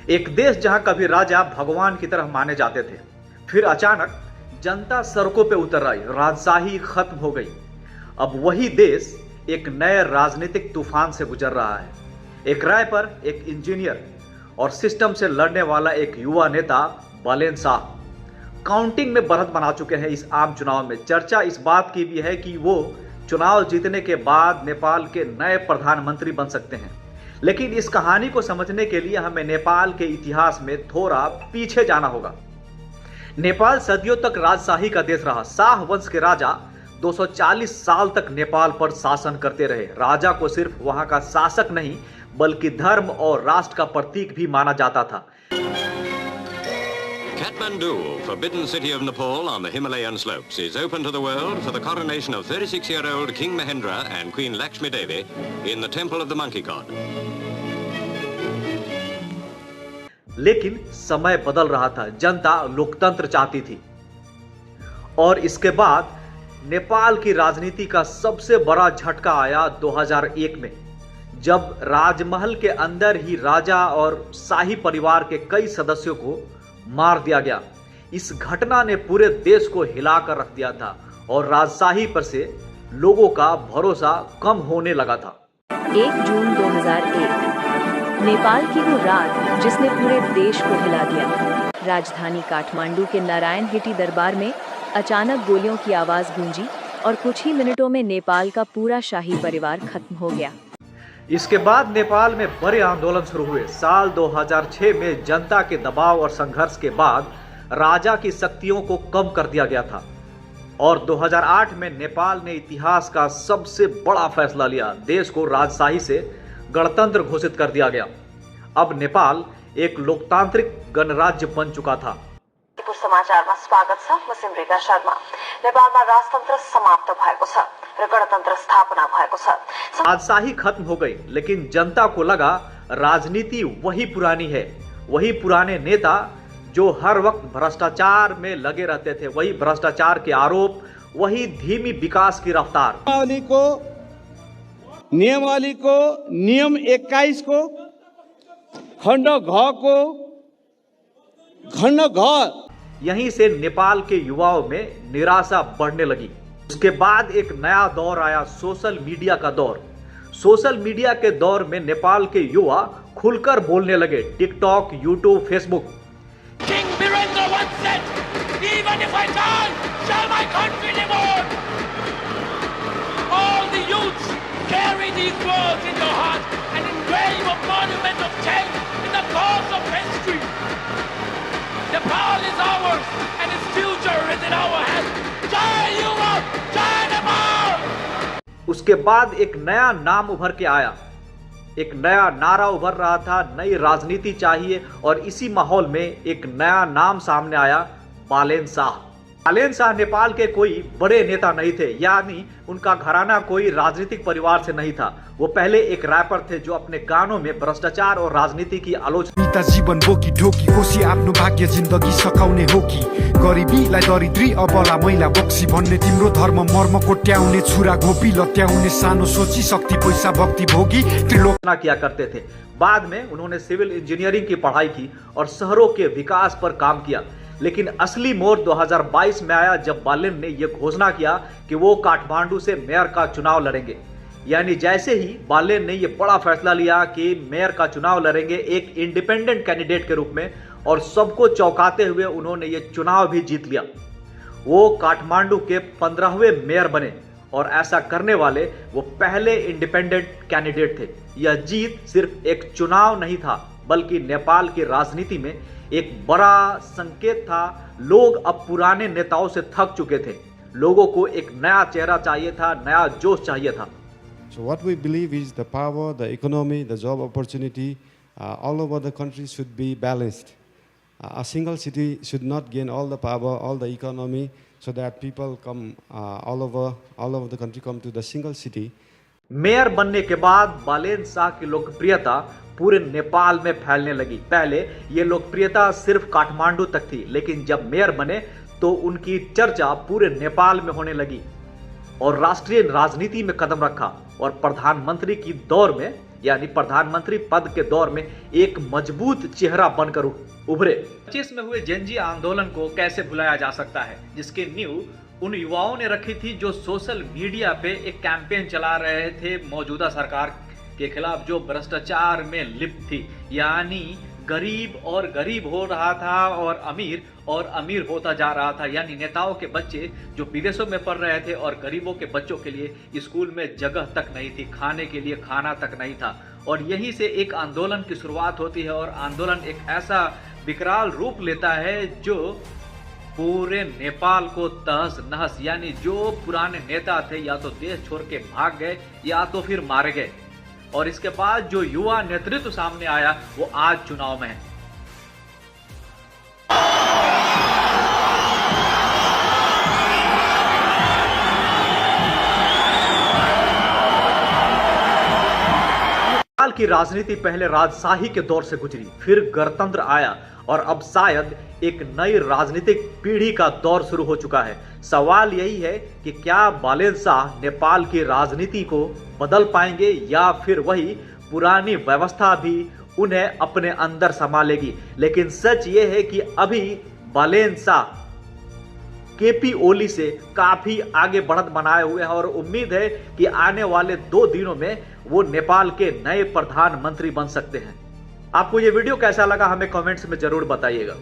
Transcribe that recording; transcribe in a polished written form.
एक देश जहां कभी राजा भगवान की तरह माने जाते थे, फिर अचानक जनता सड़कों पे उतर आई, राजशाही खत्म हो गई। अब वही देश एक नए राजनीतिक तूफान से गुजर रहा है। एक राय पर एक इंजीनियर और सिस्टम से लड़ने वाला एक युवा नेता बालेन शाह काउंटिंग में बढ़त बना चुके हैं। इस आम चुनाव में चर्चा इस बात की भी है कि वो चुनाव जीतने के बाद नेपाल के नए प्रधानमंत्री बन सकते हैं। लेकिन इस कहानी को समझने के लिए हमें नेपाल के इतिहास में थोड़ा पीछे जाना होगा। नेपाल सदियों तक राजशाही का देश रहा। शाह वंश के राजा 240 साल तक नेपाल पर शासन करते रहे। राजा को सिर्फ वहां का शासक नहीं बल्कि धर्म और राष्ट्र का प्रतीक भी माना जाता था। Kathmandu, forbidden city of Nepal on the Himalayan slopes, is open to the world for the coronation of 36-year-old King Mahendra and Queen Lakshmi Devi in the temple of the monkey god. लेकिन समय बदल रहा था, जनता लोकतंत्र चाहती थी। और इसके बाद नेपाल की राजनीति का सबसे बड़ा झटका आया 2001 में, जब राजमहल के अंदर ही राजा और शाही परिवार के कई सदस्यों को मार दिया गया। इस घटना ने पूरे देश को हिलाकर रख दिया था और राजशाही पर से लोगों का भरोसा कम होने लगा था। 1 जून 2001 नेपाल की वो रात जिसने पूरे देश को हिला दिया। राजधानी काठमांडू के नारायण हिटी दरबार में अचानक गोलियों की आवाज गूंजी और कुछ ही मिनटों में नेपाल का पूरा शाही परिवार खत्म हो गया। इसके बाद नेपाल में बड़े आंदोलन शुरू हुए। साल 2006 में जनता के दबाव और संघर्ष के बाद राजा की शक्तियों को कम कर दिया गया था और 2008 में नेपाल ने इतिहास का सबसे बड़ा फैसला लिया। देश को राजशाही से गणतंत्र घोषित कर दिया गया। अब नेपाल एक लोकतांत्रिक गणराज्य बन चुका था। समाचारमा स्वागत छ। म सिमरेखा शर्मा। नेपालमा राजतन्त्र समाप्त भएको छ र गणतन्त्र स्थापना भएको छ। राजशाही खत्म हो गई, लेकिन जनता को लगा राजनीति वही पुरानी है। वही पुराने नेता जो हर वक्त भ्रष्टाचार में लगे रहते थे, वही भ्रष्टाचार के आरोप, वही धीमी विकास की रफ्तार। नियमावली को नियम 21 को खण्ड घ यहीं से नेपाल के युवाओं में निराशा बढ़ने लगी। उसके बाद एक नया दौर आया, सोशल मीडिया का दौर। सोशल मीडिया के दौर में नेपाल के युवा खुलकर बोलने लगे। TikTok, YouTube, Facebook. King Birendra once said, even if I die, shall my country live on? All the youths carry these words in their heart and engrave a monument of change in the course of history. Nepal is ours and its future is in our hands. Jai Yuva, Jai Nepal! उसके बाद एक नया नाम उभर के आया, एक नया नारा उभर रहा था, नई राजनीति चाहिए। और इसी माहौल में एक नया नाम सामने आया, बालेन शाह। बालेन शाह नेपाल के कोई बड़े नेता नहीं थे, यानी उनका घराना कोई राजनीतिक परिवार से नहीं था। वो पहले एक रैपर थे जो अपने गानों में भ्रष्टाचार और राजनीति की आलोचना। जीवन बोकी ढोकी कोसी आफ्नो भाग्य जिन्दगी सकाउने हो कि गरिबीलाई दरिद्री अबला महिला बक्सी भन्ने तिम्रो धर्म मर्म कोट्याउने छुरा घोपी लट्याउने सानो सोची शक्ति पैसा भक्ति भोगी त्रिलोचना किया करते थे। बाद में उन्होंने सिविल इंजीनियरिंग की पढ़ाई की और शहरों के विकास पर काम किया। लेकिन असली मोड़ 2022 में आया, जब बालेन ने यह घोषणा किया कि वो काठमांडू से मेयर का चुनाव लड़ेंगे। यानी जैसे ही बालेन ने यह बड़ा फैसला लिया कि मेयर का चुनाव लड़ेंगे एक इंडिपेंडेंट कैंडिडेट के रूप में, और सबको चौंकाते हुए उन्होंने ये चुनाव भी जीत लिया। वो काठमांडू के 15वें मेयर बने और ऐसा करने वाले वो पहले इंडिपेंडेंट कैंडिडेट थे। यह जीत सिर्फ एक चुनाव नहीं था बल्कि नेपाल की राजनीति में एक बड़ा संकेत था। लोग अब पुराने नेताओं से थक चुके थे। लोगों को एक नया चेहरा चाहिए था, नया जोश चाहिए था। So what we believe is the power, the economy, the job opportunity all over the country should be balanced. A single city should not gain all the power, all the economy, so that people come all over the country come to the single city. Mayor बनने के बाद बालेन शाह की लोकप्रियता पूरे नेपाल में फैलने लगी। पहले ये लोकप्रियता सिर्फ काठमांडू तक थी, लेकिन जब मेयर बने तो उनकी चर्चा पूरे नेपाल में होने लगी और राष्ट्रीय राजनीति में कदम रखा और प्रधानमंत्री की दौर में यानी प्रधानमंत्री पद के दौर में एक मजबूत चेहरा बनकर उभरे। 25 में हुए जेनजी आंदोलन को कैसे भुलाया जा सकता है, जिसकी नींव उन युवाओं ने रखी थी जो सोशल मीडिया पे एक कैंपेन चला रहे थे मौजूदा सरकार के खिलाफ जो भ्रष्टाचार में लिप्त थी, यानी गरीब और गरीब हो रहा था और अमीर होता जा रहा था। यानी नेताओं के बच्चे जो विदेशों में पढ़ रहे थे और गरीबों के बच्चों के लिए स्कूल में जगह तक नहीं थी, खाने के लिए खाना तक नहीं था। और यहीं से एक आंदोलन की शुरुआत होती है और आंदोलन एक ऐसा विकराल रूप लेता है जो पूरे नेपाल को तहस नहस, यानी जो पुराने नेता थे या तो देश छोड़ के भाग गए या तो फिर मारे गए। और इसके बाद जो युवा नेतृत्व सामने आया वो आज चुनाव में है। नेपाल की राजनीति पहले राजशाही के दौर से गुजरी, फिर गणतंत्र आया और अब शायद एक नई राजनीतिक पीढ़ी का दौर शुरू हो चुका है। सवाल यही है कि क्या बालेन शाह नेपाल की राजनीति को बदल पाएंगे या फिर वही पुरानी व्यवस्था भी उन्हें अपने अंदर संभालेगी। लेकिन सच ये है कि अभी बालेन शाह केपी ओली से काफी आगे बढ़त बनाए हुए हैं और उम्मीद है कि आने वाले 2 दिनों में वो नेपाल के नए प्रधानमंत्री बन सकते हैं। आपको ये वीडियो कैसा लगा हमें कमेंट्स में जरूर बताइएगा।